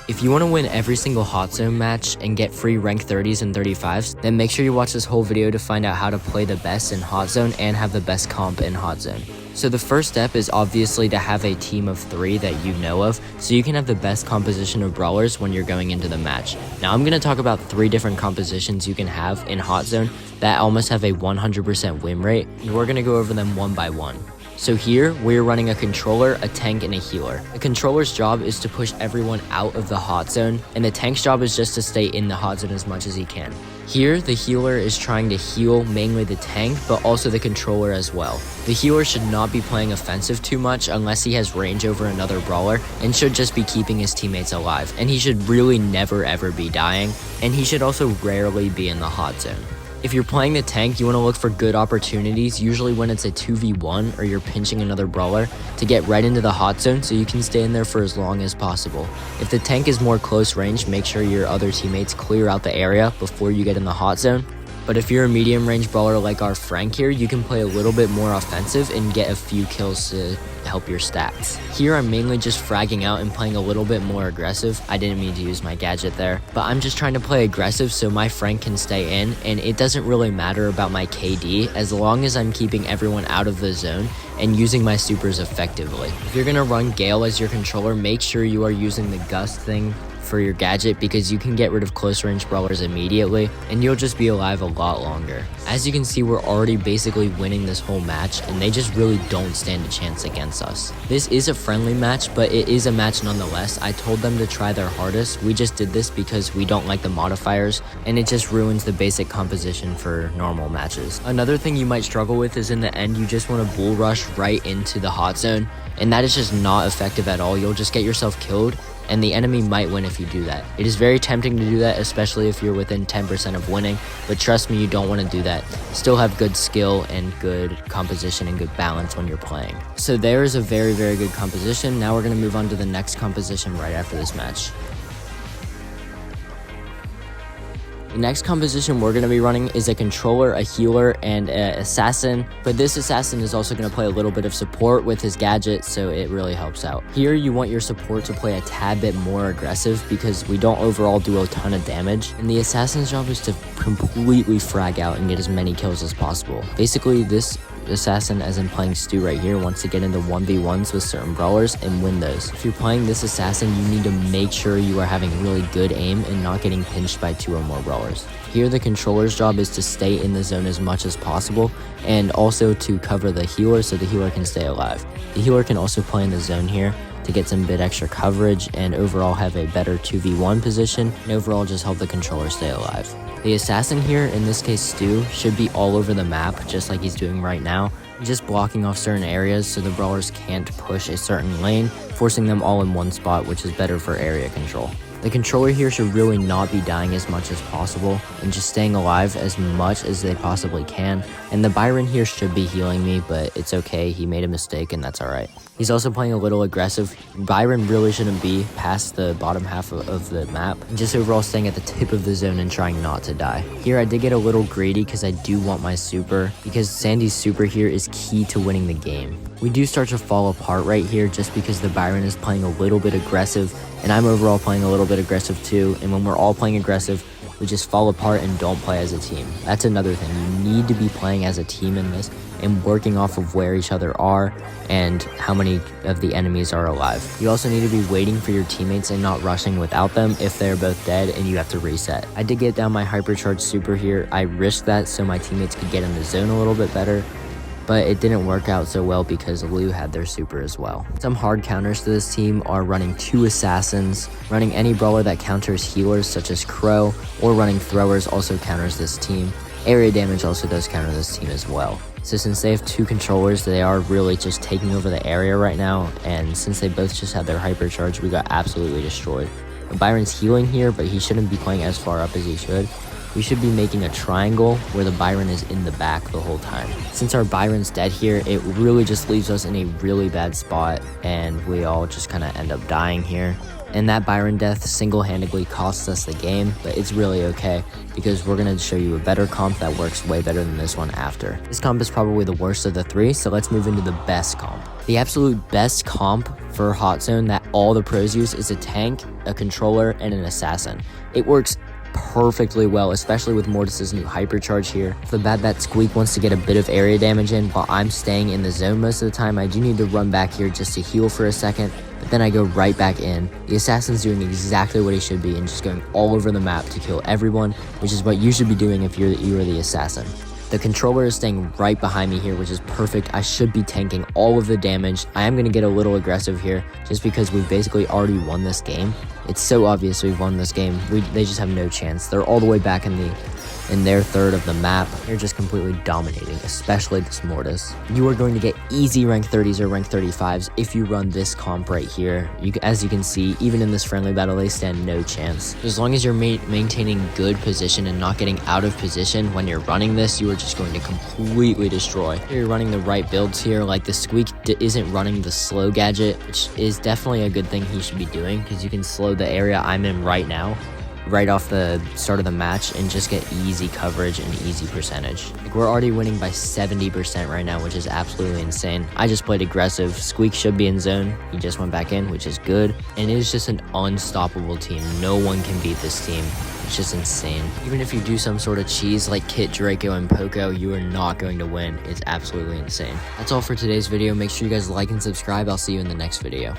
If you want to win every single hot zone match and get free rank 30s and 35s, then make sure you watch this whole video to find out how to play the best in hot zone and have the best comp in hot zone. So the first step is obviously to have a team of 3 that you know of, so you can have the best composition of brawlers when you're going into the match. Now I'm going to talk about 3 different compositions you can have in hot zone that almost have a 100% win rate, and we're going to go over them one by one. So here, we're running a controller, a tank, and a healer. The controller's job is to push everyone out of the hot zone, and the tank's job is just to stay in the hot zone as much as he can. Here, the healer is trying to heal mainly the tank, but also the controller as well. The healer should not be playing offensive too much unless he has range over another brawler, and should just be keeping his teammates alive. And he should really never ever be dying, and he should also rarely be in the hot zone. If you're playing the tank, you want to look for good opportunities, usually when it's a 2v1 or you're pinching another brawler, to get right into the hot zone so you can stay in there for as long as possible. If the tank is more close range, make sure your other teammates clear out the area before you get in the hot zone. But if you're a medium range brawler like our Frank here, you can play a little bit more offensive and get a few kills to help your stats. Here I'm mainly just fragging out and playing a little bit more aggressive. I didn't mean to use my gadget there, but I'm just trying to play aggressive so my Frank can stay in, and it doesn't really matter about my KD as long as I'm keeping everyone out of the zone and using my supers effectively. If you're gonna run Gale as your controller, make sure you are using the gust thing for your gadget, because you can get rid of close range brawlers immediately and you'll just be alive a lot longer. As you can see, we're already basically winning this whole match, and they just really don't stand a chance against us. This is a friendly match, but it is a match nonetheless. I told them to try their hardest. We just did this because we don't like the modifiers, and it just ruins the basic composition for normal matches. Another thing you might struggle with is in the end, you just want to bull rush right into the hot zone, and that is just not effective at all. You'll just get yourself killed, and the enemy might win if you do that. It is very tempting to do that, especially if you're within 10% of winning, but trust me, you don't want to do that. Still have good skill and good composition and good balance when you're playing. So there is a very, very good composition. Now we're going to move on to the next composition right after this match. The next composition we're going to be running is a controller, a healer, and an assassin, but this assassin is also going to play a little bit of support with his gadget, so it really helps out. Here you want your support to play a tad bit more aggressive because we don't overall do a ton of damage, and the assassin's job is to completely frag out and get as many kills as possible. Basically, this assassin, as in playing Stu right here, wants to get into 1v1s with certain brawlers and win those. If you're playing this assassin, you need to make sure you are having really good aim and not getting pinched by 2 or more brawlers. Here the controller's job is to stay in the zone as much as possible, and also to cover the healer so the healer can stay alive. The healer can also play in the zone here to get some bit extra coverage and overall have a better 2v1 position, and overall just help the controller stay alive. The assassin here, in this case Stu, should be all over the map just like he's doing right now, just blocking off certain areas so the brawlers can't push a certain lane, forcing them all in one spot, which is better for area control. The controller here should really not be dying as much as possible and just staying alive as much as they possibly can. And the Byron here should be healing me, but it's okay. He made a mistake and that's alright. He's also playing a little aggressive. Byron really shouldn't be past the bottom half of the map, just overall staying at the tip of the zone and trying not to die. Here I did get a little greedy because I do want my super, because Sandy's super here is key to winning the game. We do start to fall apart right here just because the Byron is playing a little bit aggressive and I'm overall playing a little bit aggressive too, and when we're all playing aggressive, we just fall apart and don't play as a team. That's another thing. You need to be playing as a team in this and working off of where each other are and how many of the enemies are alive. You also need to be waiting for your teammates and not rushing without them if they're both dead and you have to reset. I did get down my hypercharged super here. I risked that so my teammates could get in the zone a little bit better, but it didn't work out so well because Lou had their super as well. Some hard counters to this team are running 2 assassins, running any brawler that counters healers such as Crow, or running throwers also counters this team. Area damage also does counter this team as well. So since they have 2 controllers, they are really just taking over the area right now, and since they both just had their hypercharge, we got absolutely destroyed. Byron's healing here, but he shouldn't be playing as far up as he should. We should be making a triangle where the Byron is in the back the whole time. Since our Byron's dead here, it really just leaves us in a really bad spot, and we all just kind of end up dying here. And that Byron death single-handedly costs us the game, but it's really okay because we're going to show you a better comp that works way better than this one after. This comp is probably the worst of the three, so let's move into the best comp. The absolute best comp for Hot Zone that all the pros use is a tank, a controller, and an assassin. It works perfectly well, especially with Mortis's new hypercharge here. Off the bat, that Squeak wants to get a bit of area damage in while I'm staying in the zone most of the time. I do need to run back here just to heal for a second, but then I go right back in. The assassin's doing exactly what he should be and just going all over the map to kill everyone, which is what you should be doing if you are the assassin. The controller is staying right behind me here, which is perfect. I should be tanking all of the damage. I am going to get a little aggressive here just because we've basically already won this game. It's so obvious we've won this game. They just have no chance. They're all the way back in their third of the map. They're just completely dominating, especially this Mortis. You are going to get easy rank 30s or rank 35s if you run this comp right here. As you can see, even in this friendly battle, they stand no chance. As long as you're maintaining good position and not getting out of position when you're running this, you are just going to completely destroy. If you're running the right builds here, like the Squeak isn't running the slow gadget, which is definitely a good thing he should be doing because you can slow the area I'm in right now right off the start of the match and just get easy coverage and easy percentage. Like, we're already winning by 70% right now, which is absolutely insane. I just played aggressive. Squeak should be in zone. He just went back in, which is good. And it is just an unstoppable team. No one can beat this team. It's just insane. Even if you do some sort of cheese like Kit, Draco, and Poco, you are not going to win. It's absolutely insane. That's all for today's video. Make sure you guys like and subscribe. I'll see you in the next video.